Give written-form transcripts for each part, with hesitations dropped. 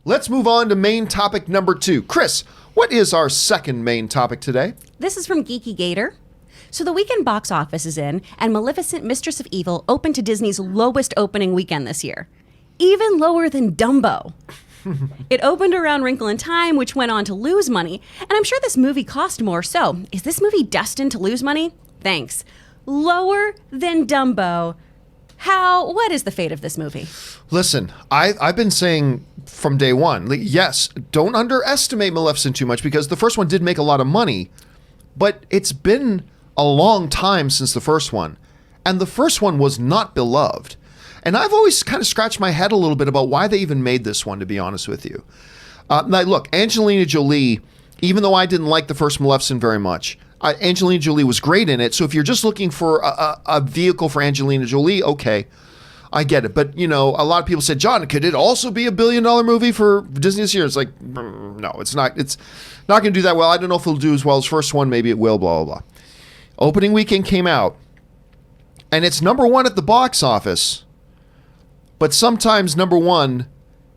Let's move on to main topic number 2. Chris, what is our second main topic today? This is from Geeky Gator. So the weekend box office is in, and Maleficent Mistress of Evil opened to Disney's lowest opening weekend this year. Even lower than Dumbo. It opened around Wrinkle in Time, which went on to lose money, and I'm sure this movie cost more. So, is this movie destined to lose money? Thanks. Lower than Dumbo. What is the fate of this movie? Listen, I've been saying from day one, yes, don't underestimate Maleficent too much, because the first one did make a lot of money, but it's been a long time since the first one, and the first one was not beloved. And I've always kind of scratched my head a little bit about why they even made this one, to be honest with you. Now, look, Angelina Jolie, even though I didn't like the first Maleficent very much, Angelina Jolie was great in it. So if you're just looking for a vehicle for Angelina Jolie, okay, I get it. But, you know, a lot of people said, John, could it also be $1 billion movie for Disney this year? It's like, no, it's not. It's not going to do that well. I don't know if it'll do as well as first one. Maybe it will, blah, blah, blah. Opening weekend came out, and it's number 1 at the box office. But sometimes number 1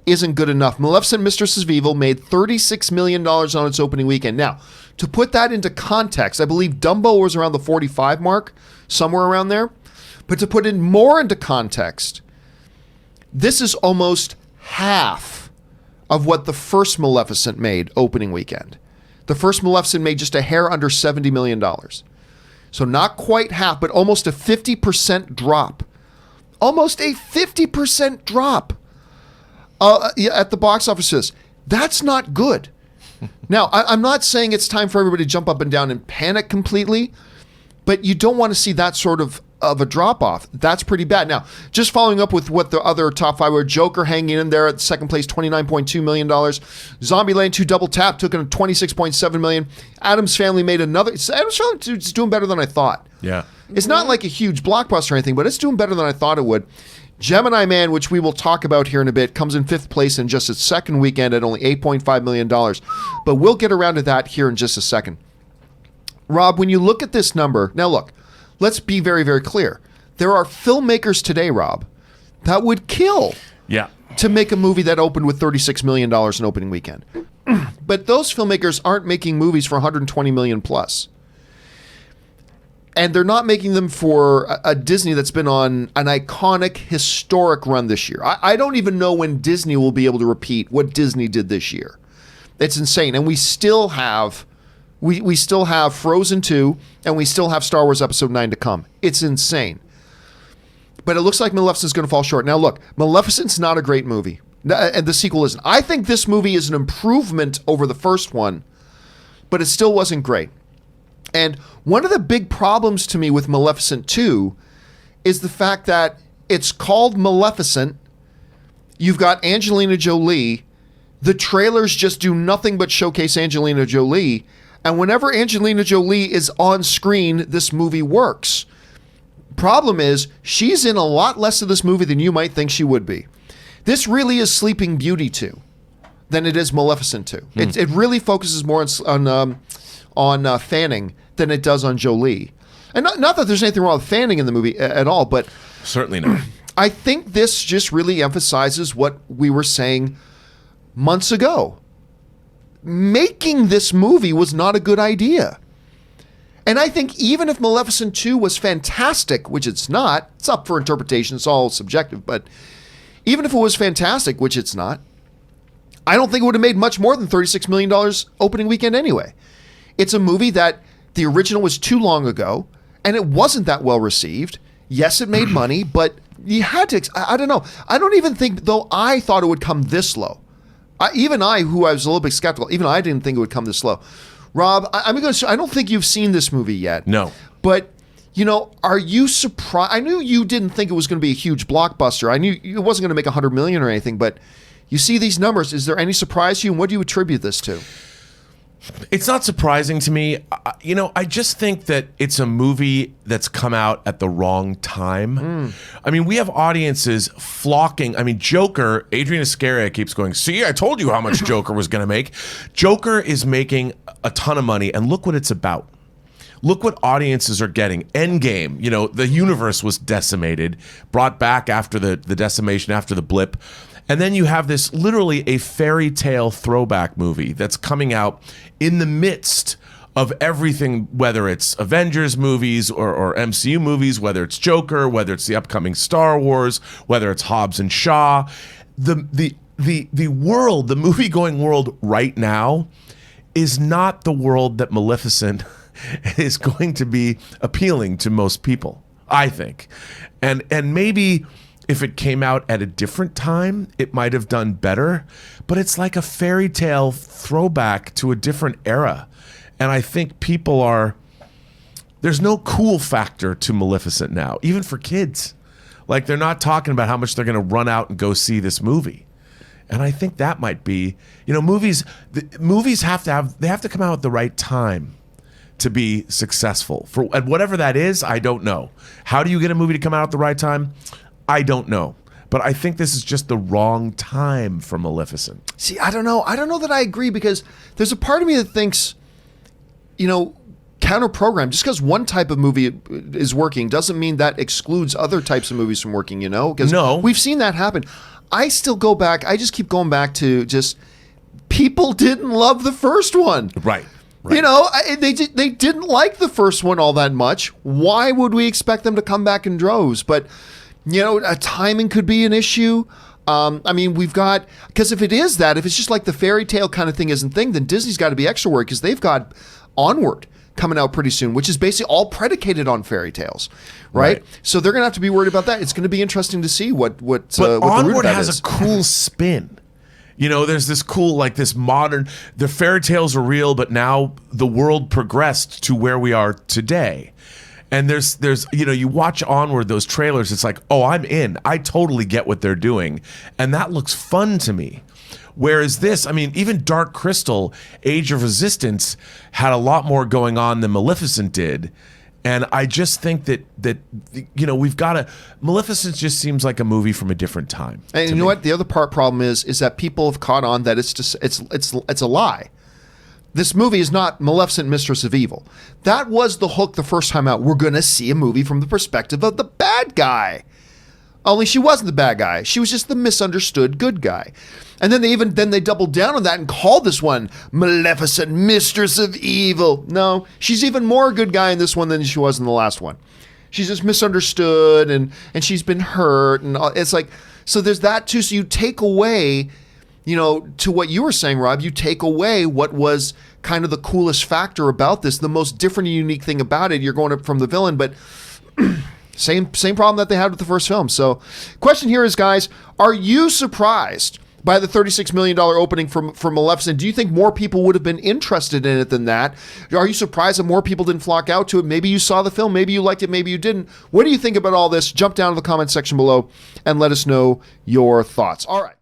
isn't good enough. Maleficent Mistress of Evil made $36 million on its opening weekend. Now, to put that into context, I believe Dumbo was around the 45 mark, somewhere around there. But to put it more into context, this is almost half of what the first Maleficent made opening weekend. The first Maleficent made just a hair under $70 million. So not quite half, but almost a 50% drop. Almost a 50% drop at the box offices. That's not good. Now, I'm not saying it's time for everybody to jump up and down and panic completely, but you don't want to see that sort of a drop-off. That's pretty bad. Now, just following up with what the other top 5 were, Joker hanging in there at second place, $29.2 million. Zombieland 2 Double Tap took in $26.7 million. Addams Family made another. Addams Family is doing better than I thought. Yeah. It's not like a huge blockbuster or anything, but it's doing better than I thought it would. Gemini Man, which we will talk about here in a bit, comes in 5th place in just its second weekend at only $8.5 million. But we'll get around to that here in just a second. Rob, when you look at this number, now look, let's be very, very clear. There are filmmakers today, Rob, that would kill to make a movie that opened with $36 million in opening weekend. But those filmmakers aren't making movies for $120 million plus. And they're not making them for a Disney that's been on an iconic, historic run this year. I don't even know when Disney will be able to repeat what Disney did this year. It's insane. And we still have Frozen 2, and we still have Star Wars Episode 9 to come. It's insane. But it looks like Maleficent's going to fall short. Now, look, Maleficent's not a great movie. And the sequel isn't. I think this movie is an improvement over the first one, but it still wasn't great. And one of the big problems to me with Maleficent 2 is the fact that it's called Maleficent. You've got Angelina Jolie. The trailers just do nothing but showcase Angelina Jolie. And whenever Angelina Jolie is on screen, this movie works. Problem is, she's in a lot less of this movie than you might think she would be. This really is Sleeping Beauty 2 than it is Maleficent 2. It really focuses more on Fanning than it does on Jolie. And not that there's anything wrong with Fanning in the movie at all, but certainly not. I think this just really emphasizes what we were saying months ago. Making this movie was not a good idea. And I think even if Maleficent 2 was fantastic, which it's not, it's up for interpretation, it's all subjective, but even if it was fantastic, which it's not, I don't think it would have made much more than $36 million opening weekend anyway. It's a movie that the original was too long ago, and it wasn't that well received. Yes, it made money, but you had to, I don't know. I don't even think, though I thought it would come this low. Even I, who I was a little bit skeptical, even I didn't think it would come this low. Rob, I don't think you've seen this movie yet. No. But, you know, are you surprised? I knew you didn't think it was going to be a huge blockbuster. I knew it wasn't going to make $100 million or anything, but you see these numbers. Is there any surprise to you, and what do you attribute this to? It's not surprising to me. I just think that it's a movie that's come out at the wrong time. I mean, we have audiences flocking. I mean, Joker, Adrian Iscariot keeps going, see, I told you how much Joker was going to make. Joker is making a ton of money, and look what it's about. Look what audiences are getting. Endgame, the universe was decimated, brought back after the decimation, after the blip. And then you have this literally a fairy tale throwback movie that's coming out in the midst of everything, whether it's Avengers movies or MCU movies, whether it's Joker, whether it's the upcoming Star Wars, whether it's Hobbs and Shaw. The world, the movie-going world right now is not the world that Maleficent is going to be appealing to most people, I think. And maybe if it came out at a different time, it might have done better, but it's like a fairy tale throwback to a different era. And I think there's no cool factor to Maleficent now, even for kids. Like, they're not talking about how much they're going to run out and go see this movie. And I think that might be, movies have to come out at the right time to be successful. And whatever that is, I don't know. How do you get a movie to come out at the right time? I don't know. But I think this is just the wrong time for Maleficent. See, I don't know. I don't know that I agree, because there's a part of me that thinks, counter-program. Just because one type of movie is working doesn't mean that excludes other types of movies from working, Because we've seen that happen. I just keep going back to just people didn't love the first one. Right. They didn't like the first one all that much. Why would we expect them to come back in droves? But, timing could be an issue. Because if it's just like the fairy tale kind of thing isn't thing, then Disney's got to be extra worried, because they've got Onward coming out pretty soon, which is basically all predicated on fairy tales, right? So they're going to have to be worried about that. It's going to be interesting to see what But the root of Onward that has is. a cool spin. There's this cool, this modern, the fairy tales are real, but now the world progressed to where we are today. And there's you watch Onward, those trailers, it's like, oh, I'm in. I totally get what they're doing. And that looks fun to me. Whereas this, even Dark Crystal, Age of Resistance, had a lot more going on than Maleficent did. And I just think that we've got to. Maleficent just seems like a movie from a different time. And you know what? The other problem is that people have caught on that it's a lie. This movie is not Maleficent Mistress of Evil. That was the hook the first time out. We're going to see a movie from the perspective of the bad guy. Only she wasn't the bad guy. She was just the misunderstood good guy. And then they doubled down on that and called this one Maleficent Mistress of Evil. No, she's even more a good guy in this one than she was in the last one. She's just misunderstood and she's been hurt, and it's like, so there's that too. So you take away, to what you were saying, Rob, you take away what was kind of the coolest factor about this, the most different and unique thing about it. You're going up from the villain, but same problem that they had with the first film. So question here is, guys, are you surprised by the $36 million opening for Maleficent? Do you think more people would have been interested in it than that? Are you surprised that more people didn't flock out to it? Maybe you saw the film, maybe you liked it, maybe you didn't. What do you think about all this? Jump down to the comment section below and let us know your thoughts. All right.